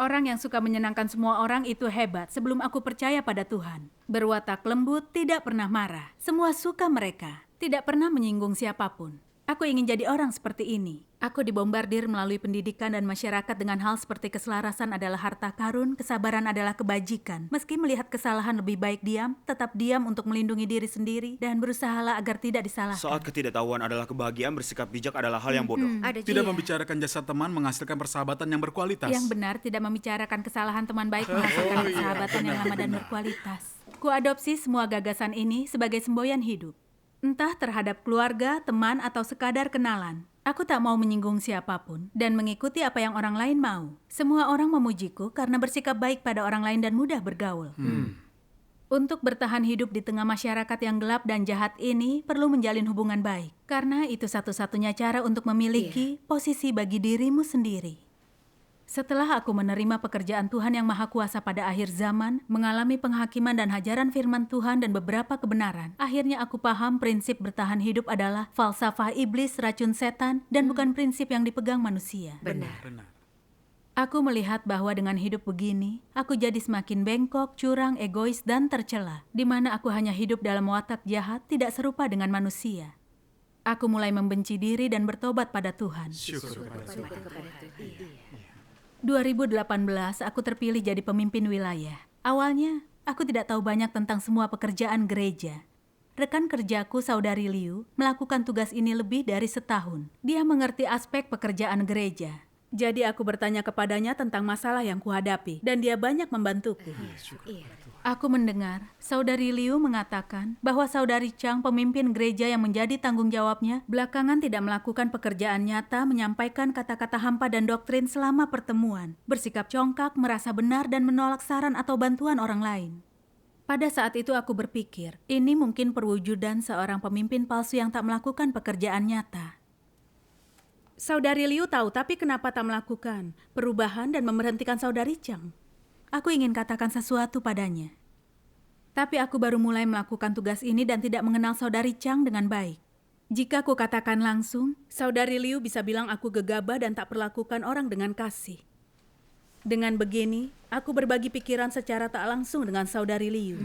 Orang yang suka menyenangkan semua orang itu hebat sebelum aku percaya pada Tuhan. Berwatak lembut, tidak pernah marah. Semua suka mereka, tidak pernah menyinggung siapapun. Aku ingin jadi orang seperti ini. Aku dibombardir melalui pendidikan dan masyarakat dengan hal seperti keselarasan adalah harta karun, kesabaran adalah kebajikan. Meski melihat kesalahan lebih baik diam, tetap diam untuk melindungi diri sendiri dan berusahalah agar tidak disalahkan. Saat ketidaktahuan adalah kebahagiaan, bersikap bijak adalah hal yang bodoh. Tidak membicarakan jasa teman menghasilkan persahabatan yang berkualitas. Yang benar, tidak membicarakan kesalahan teman baik menghasilkan persahabatan yang lama dan berkualitas. Kuadopsi semua gagasan ini sebagai semboyan hidup. Entah terhadap keluarga, teman, atau sekadar kenalan. Aku tak mau menyinggung siapapun dan mengikuti apa yang orang lain mau. Semua orang memujiku karena bersikap baik pada orang lain dan mudah bergaul. Untuk bertahan hidup di tengah masyarakat yang gelap dan jahat ini, perlu menjalin hubungan baik. Karena itu satu-satunya cara untuk memiliki posisi bagi dirimu sendiri. Setelah aku menerima pekerjaan Tuhan yang Maha Kuasa pada akhir zaman, mengalami penghakiman dan hajaran firman Tuhan dan beberapa kebenaran, akhirnya aku paham prinsip bertahan hidup adalah falsafah iblis, racun setan, dan bukan prinsip yang dipegang manusia. Benar. Aku melihat bahwa dengan hidup begini, aku jadi semakin bengkok, curang, egois, dan tercela, di mana aku hanya hidup dalam watak jahat, tidak serupa dengan manusia. Aku mulai membenci diri dan bertobat pada Tuhan. Syukur kepada Tuhan. 2018, aku terpilih jadi pemimpin wilayah. Awalnya, aku tidak tahu banyak tentang semua pekerjaan gereja. Rekan kerjaku, Saudari Liu, melakukan tugas ini lebih dari setahun. Dia mengerti aspek pekerjaan gereja. Jadi aku bertanya kepadanya tentang masalah yang kuhadapi, dan dia banyak membantuku. Aku mendengar Saudari Liu mengatakan bahwa Saudari Chang, pemimpin gereja yang menjadi tanggung jawabnya, belakangan tidak melakukan pekerjaan nyata, menyampaikan kata-kata hampa dan doktrin selama pertemuan, bersikap congkak, merasa benar, dan menolak saran atau bantuan orang lain. Pada saat itu aku berpikir, ini mungkin perwujudan seorang pemimpin palsu yang tak melakukan pekerjaan nyata. Saudari Liu tahu, tapi kenapa tak melakukan perubahan dan memberhentikan Saudari Chang? Aku ingin katakan sesuatu padanya. Tapi aku baru mulai melakukan tugas ini dan tidak mengenal Saudari Chang dengan baik. Jika ku katakan langsung, Saudari Liu bisa bilang aku gegabah dan tak perlakukan orang dengan kasih. Dengan begini, aku berbagi pikiran secara tak langsung dengan Saudari Liu.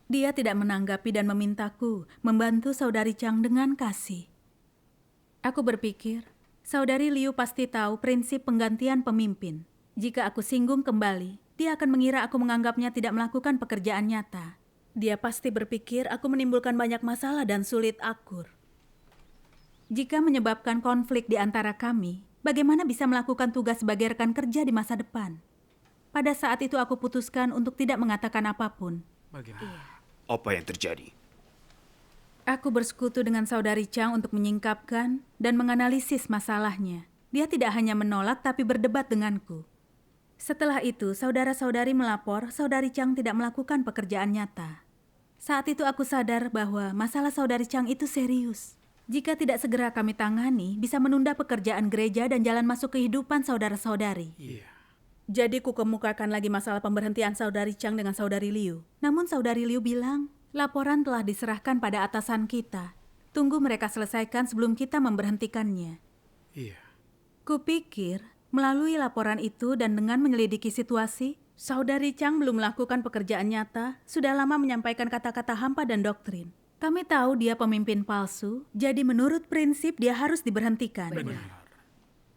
Dia tidak menanggapi dan memintaku membantu Saudari Chang dengan kasih. Aku berpikir, Saudari Liu pasti tahu prinsip penggantian pemimpin. Jika aku singgung kembali, dia akan mengira aku menganggapnya tidak melakukan pekerjaan nyata. Dia pasti berpikir aku menimbulkan banyak masalah dan sulit akur. Jika menyebabkan konflik di antara kami, bagaimana bisa melakukan tugas sebagai rekan kerja di masa depan? Pada saat itu aku putuskan untuk tidak mengatakan apapun. Bagaimana? Apa yang terjadi? Aku bersekutu dengan Saudari Chang untuk menyingkapkan dan menganalisis masalahnya. Dia tidak hanya menolak tapi berdebat denganku. Setelah itu, saudara-saudari melapor Saudari Chang tidak melakukan pekerjaan nyata. Saat itu aku sadar bahwa masalah Saudari Chang itu serius. Jika tidak segera kami tangani, bisa menunda pekerjaan gereja dan jalan masuk kehidupan saudara-saudari. Jadi ku kemukakan lagi masalah pemberhentian Saudari Chang dengan Saudari Liu. Namun Saudari Liu bilang, laporan telah diserahkan pada atasan kita. Tunggu mereka selesaikan sebelum kita memberhentikannya. Kupikir, melalui laporan itu dan dengan menyelidiki situasi, Saudari Chang belum melakukan pekerjaan nyata, sudah lama menyampaikan kata-kata hampa dan doktrin. Kami tahu dia pemimpin palsu, jadi menurut prinsip dia harus diberhentikan.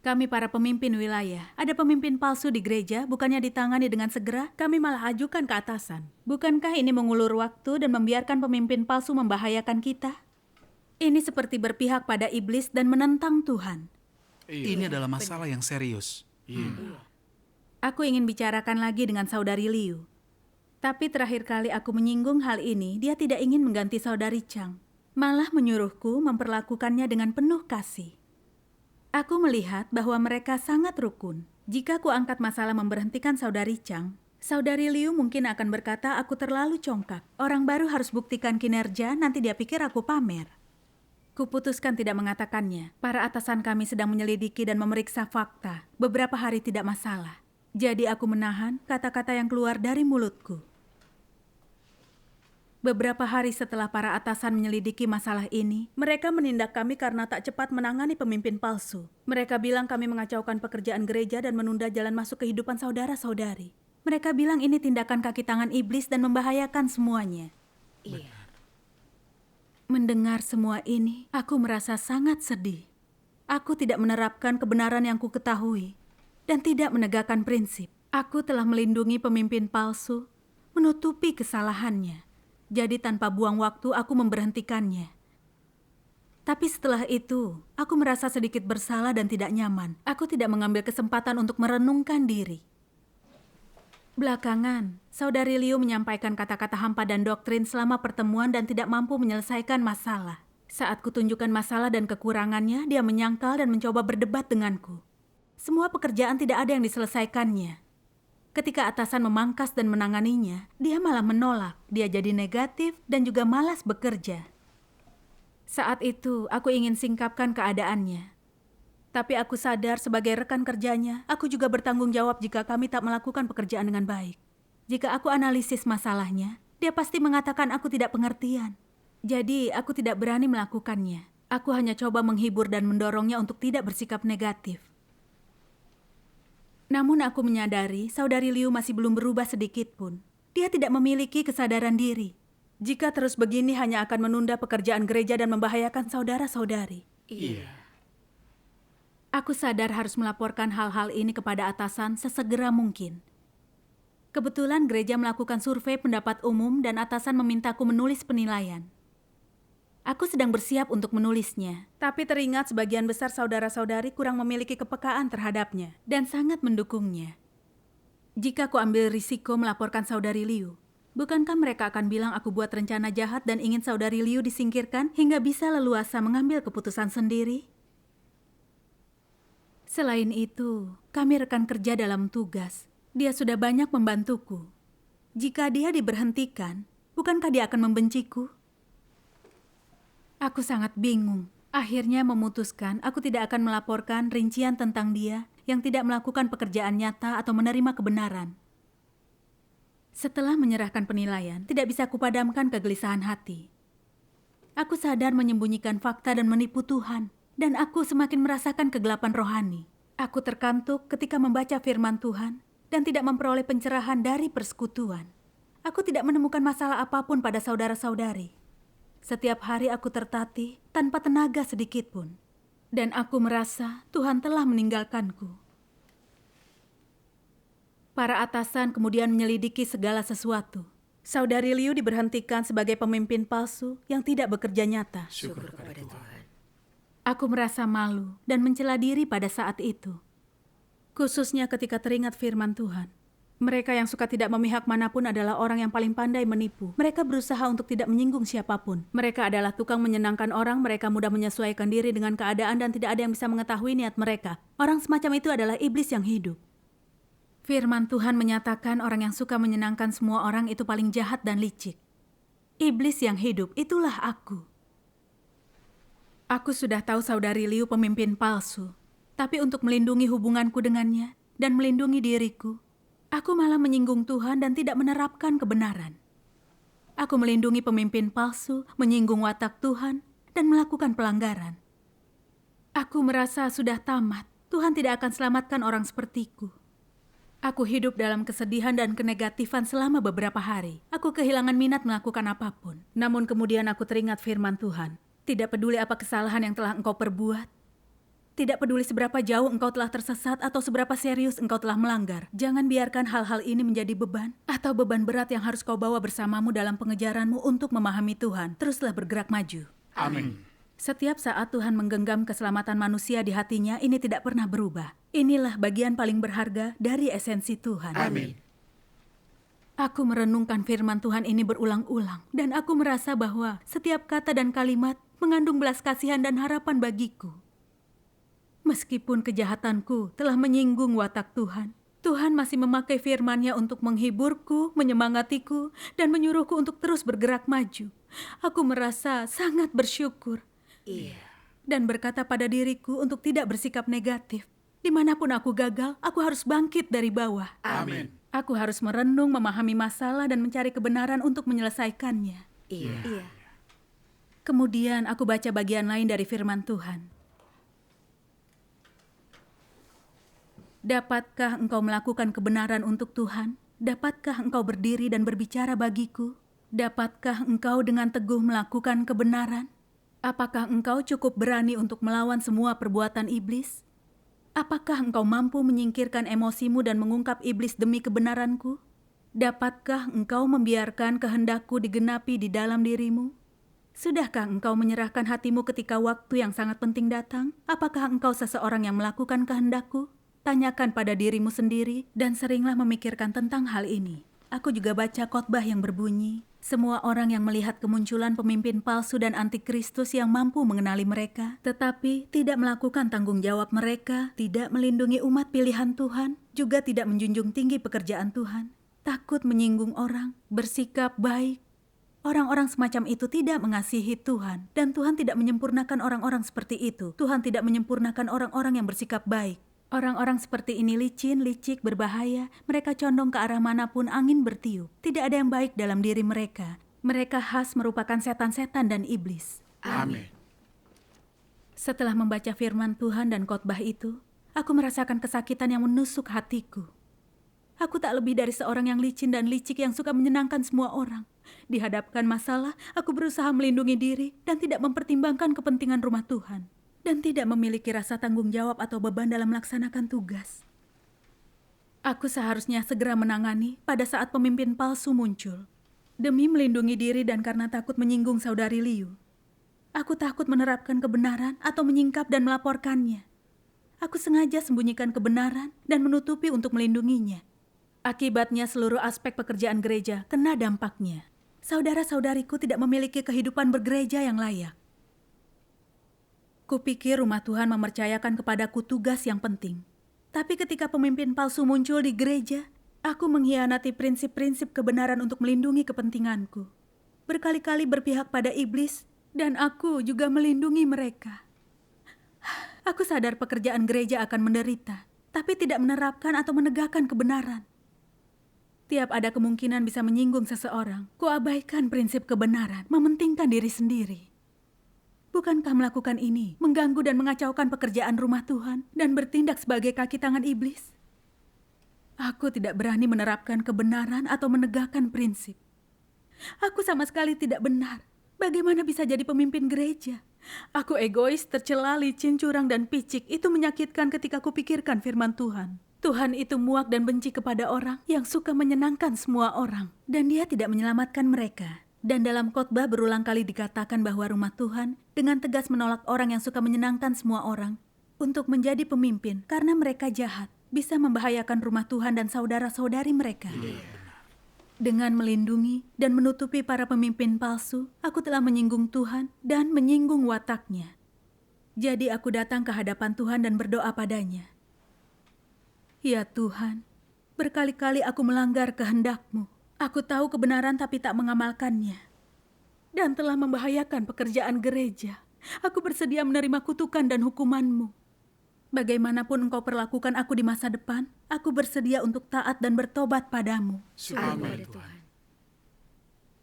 Kami para pemimpin wilayah, ada pemimpin palsu di gereja, bukannya ditangani dengan segera, kami malah ajukan ke atasan. Bukankah ini mengulur waktu dan membiarkan pemimpin palsu membahayakan kita? Ini seperti berpihak pada iblis dan menentang Tuhan. Ini adalah masalah yang serius. Aku ingin bicarakan lagi dengan Saudari Liu. Tapi terakhir kali aku menyinggung hal ini, dia tidak ingin mengganti Saudari Chang. Malah menyuruhku memperlakukannya dengan penuh kasih. Aku melihat bahwa mereka sangat rukun. Jika ku angkat masalah memberhentikan Saudari Chang, Saudari Liu mungkin akan berkata aku terlalu congkak. Orang baru harus buktikan kinerja, nanti dia pikir aku pamer. Kuputuskan tidak mengatakannya. Para atasan kami sedang menyelidiki dan memeriksa fakta. Beberapa hari tidak masalah. Jadi aku menahan kata-kata yang keluar dari mulutku. Beberapa hari setelah para atasan menyelidiki masalah ini, mereka menindak kami karena tak cepat menangani pemimpin palsu. Mereka bilang kami mengacaukan pekerjaan gereja dan menunda jalan masuk kehidupan saudara-saudari. Mereka bilang ini tindakan kaki tangan iblis dan membahayakan semuanya. Iya. Mendengar semua ini, aku merasa sangat sedih. Aku tidak menerapkan kebenaran yang ku ketahui dan tidak menegakkan prinsip. Aku telah melindungi pemimpin palsu, menutupi kesalahannya. Jadi tanpa buang waktu, aku memberhentikannya. Tapi setelah itu, aku merasa sedikit bersalah dan tidak nyaman. Aku tidak mengambil kesempatan untuk merenungkan diri. Belakangan, Saudari Liu menyampaikan kata-kata hampa dan doktrin selama pertemuan dan tidak mampu menyelesaikan masalah. Saat kutunjukkan masalah dan kekurangannya, dia menyangkal dan mencoba berdebat denganku. Semua pekerjaan tidak ada yang diselesaikannya. Ketika atasan memangkas dan menanganinya, dia malah menolak. Dia jadi negatif dan juga malas bekerja. Saat itu, aku ingin singkapkan keadaannya. Tapi aku sadar sebagai rekan kerjanya, aku juga bertanggung jawab jika kami tak melakukan pekerjaan dengan baik. Jika aku analisis masalahnya, dia pasti mengatakan aku tidak pengertian. Jadi, aku tidak berani melakukannya. Aku hanya coba menghibur dan mendorongnya untuk tidak bersikap negatif. Namun aku menyadari Saudari Liu masih belum berubah sedikit pun. Dia tidak memiliki kesadaran diri. Jika terus begini hanya akan menunda pekerjaan gereja dan membahayakan saudara-saudari. Iya. Aku sadar harus melaporkan hal-hal ini kepada atasan sesegera mungkin. Kebetulan gereja melakukan survei pendapat umum dan atasan memintaku menulis penilaian. Aku sedang bersiap untuk menulisnya, tapi teringat sebagian besar saudara-saudari kurang memiliki kepekaan terhadapnya dan sangat mendukungnya. Jika aku ambil risiko melaporkan Saudari Liu, bukankah mereka akan bilang aku buat rencana jahat dan ingin Saudari Liu disingkirkan hingga bisa leluasa mengambil keputusan sendiri? Selain itu, kami rekan kerja dalam tugas. Dia sudah banyak membantuku. Jika dia diberhentikan, bukankah dia akan membenciku? Aku sangat bingung. Akhirnya memutuskan aku tidak akan melaporkan rincian tentang dia yang tidak melakukan pekerjaan nyata atau menerima kebenaran. Setelah menyerahkan penilaian, tidak bisa kupadamkan kegelisahan hati. Aku sadar menyembunyikan fakta dan menipu Tuhan, dan aku semakin merasakan kegelapan rohani. Aku terkantuk ketika membaca firman Tuhan dan tidak memperoleh pencerahan dari persekutuan. Aku tidak menemukan masalah apapun pada saudara-saudari. Setiap hari aku tertatih tanpa tenaga sedikit pun. Dan aku merasa Tuhan telah meninggalkanku. Para atasan kemudian menyelidiki segala sesuatu. Saudari Liu diberhentikan sebagai pemimpin palsu yang tidak bekerja nyata. Syukur kepada Tuhan. Aku merasa malu dan mencela diri pada saat itu. Khususnya ketika teringat firman Tuhan. Mereka yang suka tidak memihak manapun adalah orang yang paling pandai menipu. Mereka berusaha untuk tidak menyinggung siapapun. Mereka adalah tukang menyenangkan orang, mereka mudah menyesuaikan diri dengan keadaan dan tidak ada yang bisa mengetahui niat mereka. Orang semacam itu adalah iblis yang hidup. Firman Tuhan menyatakan orang yang suka menyenangkan semua orang itu paling jahat dan licik. Iblis yang hidup, itulah aku. Aku sudah tahu Saudari Liu pemimpin palsu. Tapi untuk melindungi hubunganku dengannya dan melindungi diriku, aku malah menyinggung Tuhan dan tidak menerapkan kebenaran. Aku melindungi pemimpin palsu, menyinggung watak Tuhan, dan melakukan pelanggaran. Aku merasa sudah tamat. Tuhan tidak akan selamatkan orang sepertiku. Aku hidup dalam kesedihan dan kenegatifan selama beberapa hari. Aku kehilangan minat melakukan apapun. Namun kemudian aku teringat firman Tuhan. Tidak peduli apa kesalahan yang telah engkau perbuat, tidak peduli seberapa jauh engkau telah tersesat atau seberapa serius engkau telah melanggar. Jangan biarkan hal-hal ini menjadi beban atau beban berat yang harus kau bawa bersamamu dalam pengejaranmu untuk memahami Tuhan. Teruslah bergerak maju. Amin. Setiap saat Tuhan menggenggam keselamatan manusia di hatinya, ini tidak pernah berubah. Inilah bagian paling berharga dari esensi Tuhan. Amin. Aku merenungkan firman Tuhan ini berulang-ulang, dan aku merasa bahwa setiap kata dan kalimat mengandung belas kasihan dan harapan bagiku. Meskipun kejahatanku telah menyinggung watak Tuhan, Tuhan masih memakai firman-Nya untuk menghiburku, menyemangatiku, dan menyuruhku untuk terus bergerak maju. Aku merasa sangat bersyukur. Iya. Dan berkata pada diriku untuk tidak bersikap negatif. Dimanapun aku gagal, aku harus bangkit dari bawah. Amin. Aku harus merenung, memahami masalah, dan mencari kebenaran untuk menyelesaikannya. Iya. Kemudian aku baca bagian lain dari firman Tuhan. Dapatkah engkau melakukan kebenaran untuk Tuhan? Dapatkah engkau berdiri dan berbicara bagiku? Dapatkah engkau dengan teguh melakukan kebenaran? Apakah engkau cukup berani untuk melawan semua perbuatan iblis? Apakah engkau mampu menyingkirkan emosimu dan mengungkap iblis demi kebenaranku? Dapatkah engkau membiarkan kehendakku digenapi di dalam dirimu? Sudahkah engkau menyerahkan hatimu ketika waktu yang sangat penting datang? Apakah engkau seseorang yang melakukan kehendakku? Tanyakan pada dirimu sendiri dan seringlah memikirkan tentang hal ini. Aku juga baca khotbah yang berbunyi, semua orang yang melihat kemunculan pemimpin palsu dan antikristus yang mampu mengenali mereka, tetapi tidak melakukan tanggung jawab mereka, tidak melindungi umat pilihan Tuhan, juga tidak menjunjung tinggi pekerjaan Tuhan, takut menyinggung orang, bersikap baik. Orang-orang semacam itu tidak mengasihi Tuhan, dan Tuhan tidak menyempurnakan orang-orang seperti itu. Tuhan tidak menyempurnakan orang-orang yang bersikap baik. Orang-orang seperti ini licin, licik, berbahaya. Mereka condong ke arah manapun angin bertiup. Tidak ada yang baik dalam diri mereka. Mereka khas merupakan setan-setan dan iblis. Amin. Setelah membaca firman Tuhan dan khotbah itu, aku merasakan kesakitan yang menusuk hatiku. Aku tak lebih dari seorang yang licin dan licik yang suka menyenangkan semua orang. Dihadapkan masalah, aku berusaha melindungi diri dan tidak mempertimbangkan kepentingan rumah Tuhan. Dan tidak memiliki rasa tanggung jawab atau beban dalam melaksanakan tugas. Aku seharusnya segera menangani pada saat pemimpin palsu muncul. Demi melindungi diri dan karena takut menyinggung saudari Liu. Aku takut menerapkan kebenaran atau menyingkap dan melaporkannya. Aku sengaja sembunyikan kebenaran dan menutupi untuk melindunginya. Akibatnya seluruh aspek pekerjaan gereja kena dampaknya. Saudara-saudariku tidak memiliki kehidupan bergereja yang layak. Kupikir rumah Tuhan mempercayakan kepadaku tugas yang penting. Tapi ketika pemimpin palsu muncul di gereja, aku mengkhianati prinsip-prinsip kebenaran untuk melindungi kepentinganku. Berkali-kali berpihak pada iblis, dan aku juga melindungi mereka. Aku sadar pekerjaan gereja akan menderita, tapi tidak menerapkan atau menegakkan kebenaran. Tiap ada kemungkinan bisa menyinggung seseorang, kuabaikan prinsip kebenaran, mementingkan diri sendiri. Bukankah melakukan ini mengganggu dan mengacaukan pekerjaan rumah Tuhan dan bertindak sebagai kaki tangan iblis? Aku tidak berani menerapkan kebenaran atau menegakkan prinsip. Aku sama sekali tidak benar. Bagaimana bisa jadi pemimpin gereja? Aku egois, tercela, licin, curang, dan picik. Itu menyakitkan ketika kupikirkan firman Tuhan. Tuhan itu muak dan benci kepada orang yang suka menyenangkan semua orang. Dan Dia tidak menyelamatkan mereka. Dan dalam khotbah berulang kali dikatakan bahwa rumah Tuhan dengan tegas menolak orang yang suka menyenangkan semua orang untuk menjadi pemimpin karena mereka jahat, bisa membahayakan rumah Tuhan dan saudara-saudari mereka. Dengan melindungi dan menutupi para pemimpin palsu, aku telah menyinggung Tuhan dan menyinggung wataknya. Jadi aku datang ke hadapan Tuhan dan berdoa padanya. Ya Tuhan, berkali-kali aku melanggar kehendak-Mu. Aku tahu kebenaran tapi tak mengamalkannya. Dan telah membahayakan pekerjaan gereja. Aku bersedia menerima kutukan dan hukuman-Mu. Bagaimanapun Engkau perlakukan aku di masa depan, aku bersedia untuk taat dan bertobat padamu. Amin Tuhan.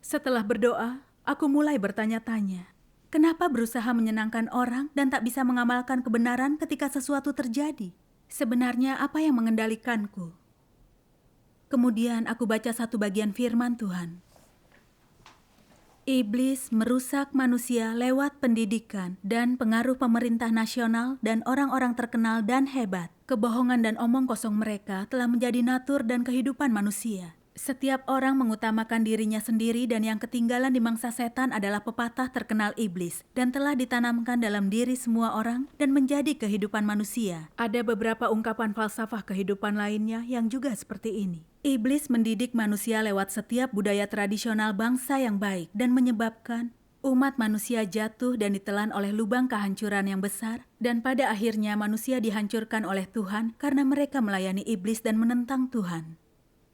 Setelah berdoa, aku mulai bertanya-tanya. Kenapa berusaha menyenangkan orang dan tak bisa mengamalkan kebenaran ketika sesuatu terjadi? Sebenarnya apa yang mengendalikanku? Kemudian aku baca satu bagian firman Tuhan. Iblis merusak manusia lewat pendidikan dan pengaruh pemerintah nasional dan orang-orang terkenal dan hebat. Kebohongan dan omong kosong mereka telah menjadi natur dan kehidupan manusia. Setiap orang mengutamakan dirinya sendiri dan yang ketinggalan di mangsa setan adalah pepatah terkenal iblis dan telah ditanamkan dalam diri semua orang dan menjadi kehidupan manusia. Ada beberapa ungkapan falsafah kehidupan lainnya yang juga seperti ini. Iblis mendidik manusia lewat setiap budaya tradisional bangsa yang baik dan menyebabkan umat manusia jatuh dan ditelan oleh lubang kehancuran yang besar dan pada akhirnya manusia dihancurkan oleh Tuhan karena mereka melayani iblis dan menentang Tuhan.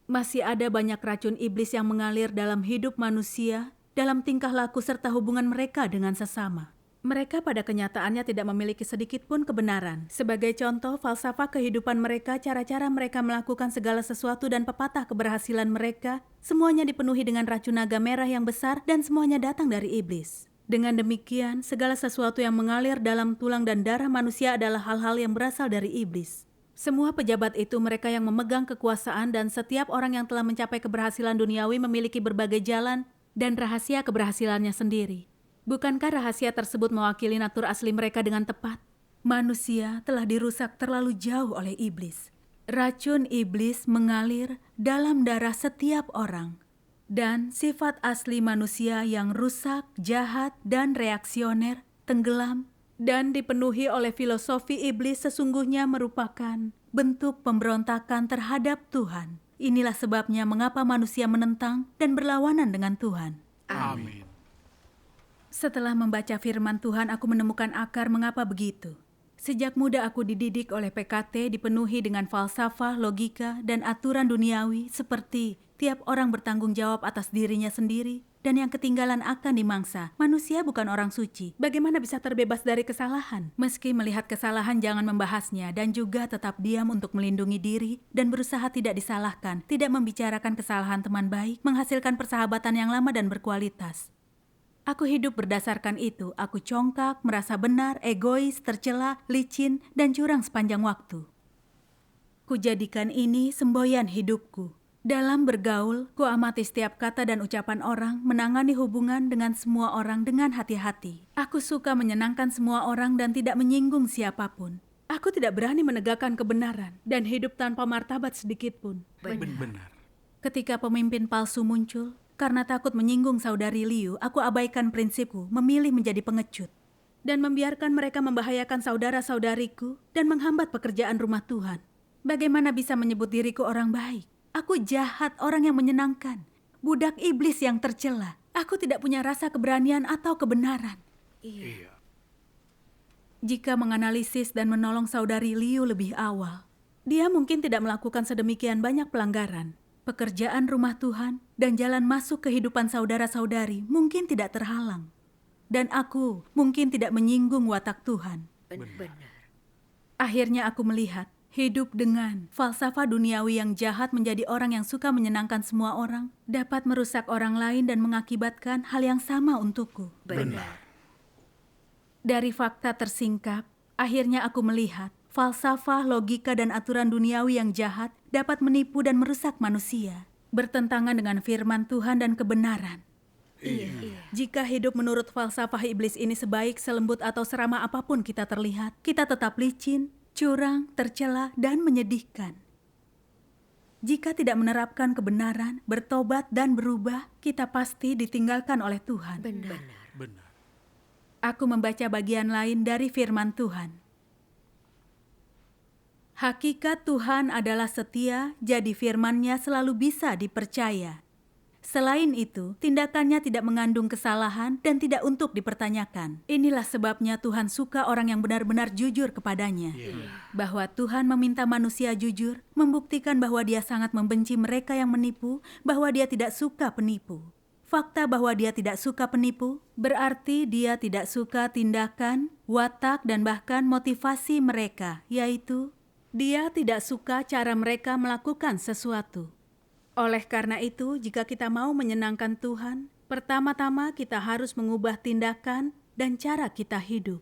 Masih ada banyak racun iblis yang mengalir dalam hidup manusia, dalam tingkah laku serta hubungan mereka dengan sesama. Mereka pada kenyataannya tidak memiliki sedikit pun kebenaran. Sebagai contoh, falsafah kehidupan mereka, cara-cara mereka melakukan segala sesuatu dan pepatah keberhasilan mereka, semuanya dipenuhi dengan racun naga merah yang besar dan semuanya datang dari iblis. Dengan demikian, segala sesuatu yang mengalir dalam tulang dan darah manusia adalah hal-hal yang berasal dari iblis. Semua pejabat itu mereka yang memegang kekuasaan dan setiap orang yang telah mencapai keberhasilan duniawi memiliki berbagai jalan dan rahasia keberhasilannya sendiri. Bukankah rahasia tersebut mewakili natur asli mereka dengan tepat? Manusia telah dirusak terlalu jauh oleh iblis. Racun iblis mengalir dalam darah setiap orang. Dan sifat asli manusia yang rusak, jahat, dan reaksioner, tenggelam, dan dipenuhi oleh filosofi iblis sesungguhnya merupakan bentuk pemberontakan terhadap Tuhan. Inilah sebabnya mengapa manusia menentang dan berlawanan dengan Tuhan. Amin. Setelah membaca firman Tuhan, aku menemukan akar mengapa begitu. Sejak muda aku dididik oleh PKT dipenuhi dengan falsafah, logika, dan aturan duniawi seperti tiap orang bertanggung jawab atas dirinya sendiri dan yang ketinggalan akan dimangsa. Manusia bukan orang suci. Bagaimana bisa terbebas dari kesalahan? Meski melihat kesalahan jangan membahasnya dan juga tetap diam untuk melindungi diri dan berusaha tidak disalahkan, tidak membicarakan kesalahan teman baik, menghasilkan persahabatan yang lama dan berkualitas. Aku hidup berdasarkan itu. Aku congkak, merasa benar, egois, tercela, licin, dan curang sepanjang waktu. Kujadikan ini semboyan hidupku. Dalam bergaul, kuamati setiap kata dan ucapan orang, menangani hubungan dengan semua orang dengan hati-hati. Aku suka menyenangkan semua orang dan tidak menyinggung siapapun. Aku tidak berani menegakkan kebenaran dan hidup tanpa martabat sedikit pun. Benar. Ketika pemimpin palsu muncul, karena takut menyinggung saudari Liu, aku abaikan prinsipku, memilih menjadi pengecut. Dan membiarkan mereka membahayakan saudara-saudariku dan menghambat pekerjaan rumah Tuhan. Bagaimana bisa menyebut diriku orang baik? Aku jahat, orang yang menyenangkan. Budak iblis yang tercela. Aku tidak punya rasa keberanian atau kebenaran. Iya. Jika menganalisis dan menolong saudari Liu lebih awal, dia mungkin tidak melakukan sedemikian banyak pelanggaran. Pekerjaan rumah Tuhan dan jalan masuk kehidupan saudara-saudari mungkin tidak terhalang. Dan aku mungkin tidak menyinggung watak Tuhan. Benar. Akhirnya aku melihat hidup dengan falsafah duniawi yang jahat menjadi orang yang suka menyenangkan semua orang dapat merusak orang lain dan mengakibatkan hal yang sama untukku. Benar. Dari fakta tersingkap, akhirnya aku melihat falsafah, logika, dan aturan duniawi yang jahat dapat menipu dan merusak manusia, bertentangan dengan firman Tuhan dan kebenaran. Iya. Jika hidup menurut falsafah iblis ini sebaik, selembut, atau seramah apapun kita terlihat, kita tetap licin, curang, tercela, dan menyedihkan. Jika tidak menerapkan kebenaran, bertobat, dan berubah, kita pasti ditinggalkan oleh Tuhan. Benar. Aku membaca bagian lain dari firman Tuhan. Hakikat Tuhan adalah setia, jadi firman-Nya selalu bisa dipercaya. Selain itu, tindakannya tidak mengandung kesalahan dan tidak untuk dipertanyakan. Inilah sebabnya Tuhan suka orang yang benar-benar jujur kepadanya. Bahwa Tuhan meminta manusia jujur, membuktikan bahwa Dia sangat membenci mereka yang menipu, bahwa Dia tidak suka penipu. Fakta bahwa Dia tidak suka penipu, berarti Dia tidak suka tindakan, watak, dan bahkan motivasi mereka, yaitu Dia tidak suka cara mereka melakukan sesuatu. Oleh karena itu, jika kita mau menyenangkan Tuhan, pertama-tama kita harus mengubah tindakan dan cara kita hidup.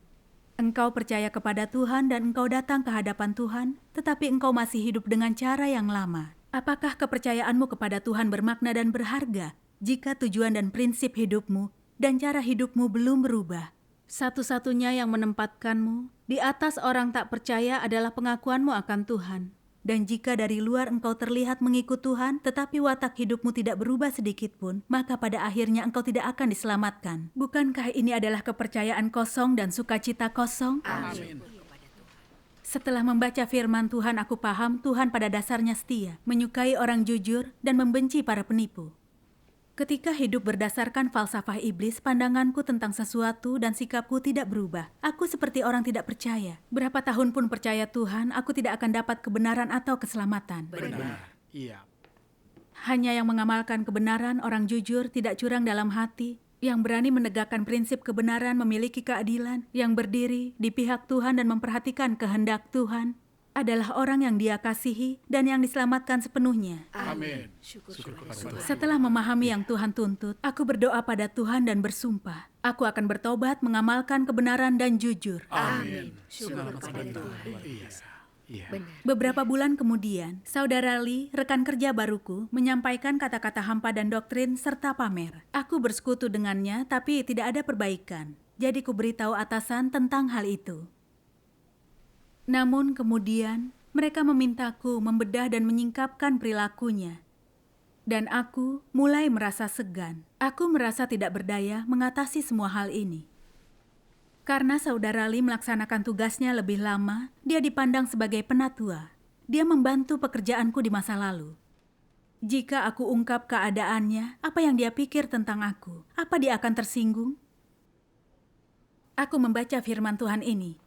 Engkau percaya kepada Tuhan dan engkau datang ke hadapan Tuhan, tetapi engkau masih hidup dengan cara yang lama. Apakah kepercayaanmu kepada Tuhan bermakna dan berharga jika tujuan dan prinsip hidupmu dan cara hidupmu belum berubah? Satu-satunya yang menempatkanmu di atas orang tak percaya adalah pengakuanmu akan Tuhan. Dan jika dari luar engkau terlihat mengikut Tuhan, tetapi watak hidupmu tidak berubah sedikit pun, maka pada akhirnya engkau tidak akan diselamatkan. Bukankah ini adalah kepercayaan kosong dan sukacita kosong? Amin. Setelah membaca firman Tuhan, aku paham Tuhan pada dasarnya setia, menyukai orang jujur, dan membenci para penipu. Ketika hidup berdasarkan falsafah iblis, pandanganku tentang sesuatu dan sikapku tidak berubah. Aku seperti orang tidak percaya. Berapa tahun pun percaya Tuhan, aku tidak akan dapat kebenaran atau keselamatan. Benar. Iya. Hanya yang mengamalkan kebenaran, orang jujur, tidak curang dalam hati, yang berani menegakkan prinsip kebenaran, memiliki keadilan, yang berdiri di pihak Tuhan dan memperhatikan kehendak Tuhan, adalah orang yang Dia kasihi dan yang diselamatkan sepenuhnya. Amin. Syukur kepada kepada Tuhan. Setelah memahami yang Tuhan tuntut, aku berdoa pada Tuhan dan bersumpah, aku akan bertobat, mengamalkan kebenaran dan jujur. Amin. Syukur kepada Tuhan. Iya. Benar. Beberapa bulan kemudian, Saudara Lee, rekan kerja baruku, menyampaikan kata-kata hampa dan doktrin serta pamer. Aku bersekutu dengannya, tapi tidak ada perbaikan. Jadi ku beritahu atasan tentang hal itu. Namun kemudian, mereka memintaku membedah dan menyingkapkan perilakunya. Dan aku mulai merasa segan. Aku merasa tidak berdaya mengatasi semua hal ini. Karena Saudara Lee melaksanakan tugasnya lebih lama, dia dipandang sebagai penatua. Dia membantu pekerjaanku di masa lalu. Jika aku ungkap keadaannya, apa yang dia pikir tentang aku? Apa dia akan tersinggung? Aku membaca firman Tuhan ini.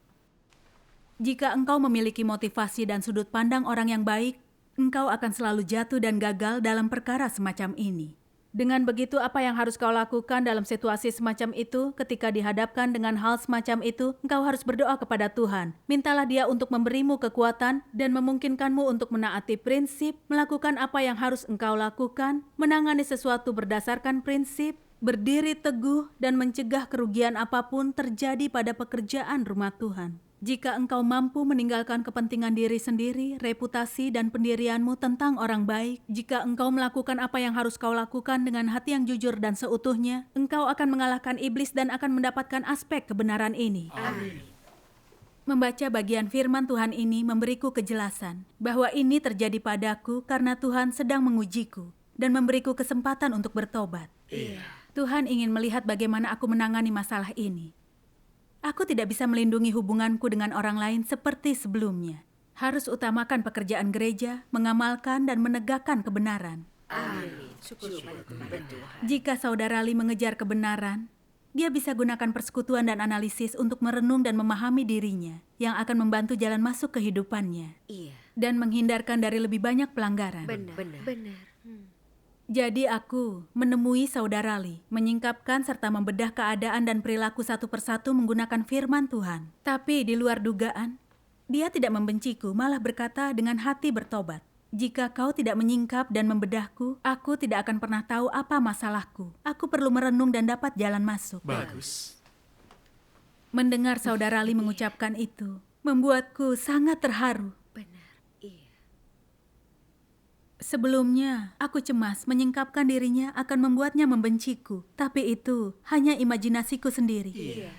Jika engkau memiliki motivasi dan sudut pandang orang yang baik, engkau akan selalu jatuh dan gagal dalam perkara semacam ini. Dengan begitu, apa yang harus kau lakukan dalam situasi semacam itu? Ketika dihadapkan dengan hal semacam itu, engkau harus berdoa kepada Tuhan. Mintalah Dia untuk memberimu kekuatan dan memungkinkanmu untuk menaati prinsip, melakukan apa yang harus engkau lakukan, menangani sesuatu berdasarkan prinsip, berdiri teguh, dan mencegah kerugian apapun terjadi pada pekerjaan rumah Tuhan. Jika engkau mampu meninggalkan kepentingan diri sendiri, reputasi dan pendirianmu tentang orang baik, jika engkau melakukan apa yang harus kau lakukan dengan hati yang jujur dan seutuhnya, engkau akan mengalahkan iblis dan akan mendapatkan aspek kebenaran ini. Amin. Membaca bagian firman Tuhan ini memberiku kejelasan bahwa ini terjadi padaku karena Tuhan sedang mengujiku dan memberiku kesempatan untuk bertobat. Iya. Tuhan ingin melihat bagaimana aku menangani masalah ini. Aku tidak bisa melindungi hubunganku dengan orang lain seperti sebelumnya. Harus utamakan pekerjaan gereja, mengamalkan dan menegakkan kebenaran. Amin. Syukur kepada Tuhan. Jika Saudara Lee mengejar kebenaran, dia bisa gunakan persekutuan dan analisis untuk merenung dan memahami dirinya, yang akan membantu jalan masuk kehidupannya, Iya. dan menghindarkan dari lebih banyak pelanggaran. Benar. Jadi aku menemui Saudara Lee, menyingkapkan serta membedah keadaan dan perilaku satu persatu menggunakan firman Tuhan. Tapi di luar dugaan, dia tidak membenciku, malah berkata dengan hati bertobat. Jika kau tidak menyingkap dan membedahku, aku tidak akan pernah tahu apa masalahku. Aku perlu merenung dan dapat jalan masuk. Bagus. Mendengar Saudara Lee mengucapkan itu, membuatku sangat terharu. Benar. Iya. Sebelumnya, aku cemas menyingkapkan dirinya akan membuatnya membenciku. Tapi itu hanya imajinasiku sendiri. Iya.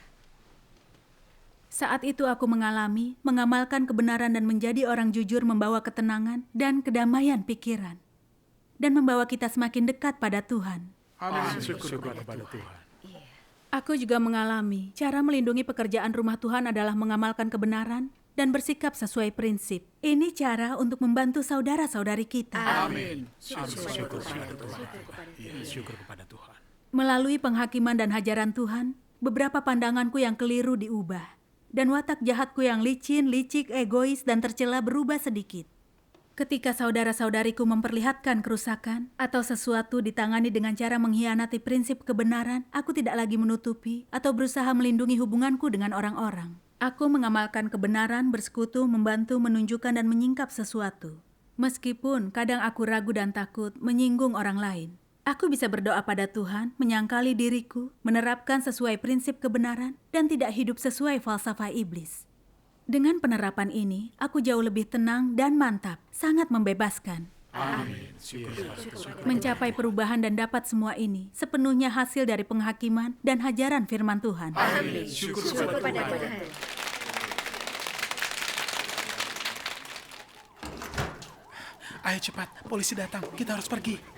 Saat itu aku mengamalkan kebenaran dan menjadi orang jujur membawa ketenangan dan kedamaian pikiran. Dan membawa kita semakin dekat pada Tuhan. Amin. Syukur kepada Tuhan. Aku juga mengalami cara melindungi pekerjaan rumah Tuhan adalah mengamalkan kebenaran dan bersikap sesuai prinsip. Ini cara untuk membantu saudara-saudari kita. Amin. Syukur kepada Tuhan. Iya, syukur kepada Tuhan. Melalui penghakiman dan hajaran Tuhan, beberapa pandanganku yang keliru diubah. Dan watak jahatku yang licin, licik, egois, dan tercela berubah sedikit. Ketika saudara-saudariku memperlihatkan kerusakan atau sesuatu ditangani dengan cara mengkhianati prinsip kebenaran, aku tidak lagi menutupi atau berusaha melindungi hubunganku dengan orang-orang. Aku mengamalkan kebenaran, bersekutu, membantu, menunjukkan, dan menyingkap sesuatu. Meskipun kadang aku ragu dan takut menyinggung orang lain. Aku bisa berdoa pada Tuhan, menyangkali diriku, menerapkan sesuai prinsip kebenaran, dan tidak hidup sesuai falsafah iblis. Dengan penerapan ini, aku jauh lebih tenang dan mantap, sangat membebaskan. Amin. Mencapai perubahan dan dapat semua ini sepenuhnya hasil dari penghakiman dan hajaran firman Tuhan. Amin. Syukur kepada Tuhan. Ayo cepat, polisi datang. Kita harus pergi.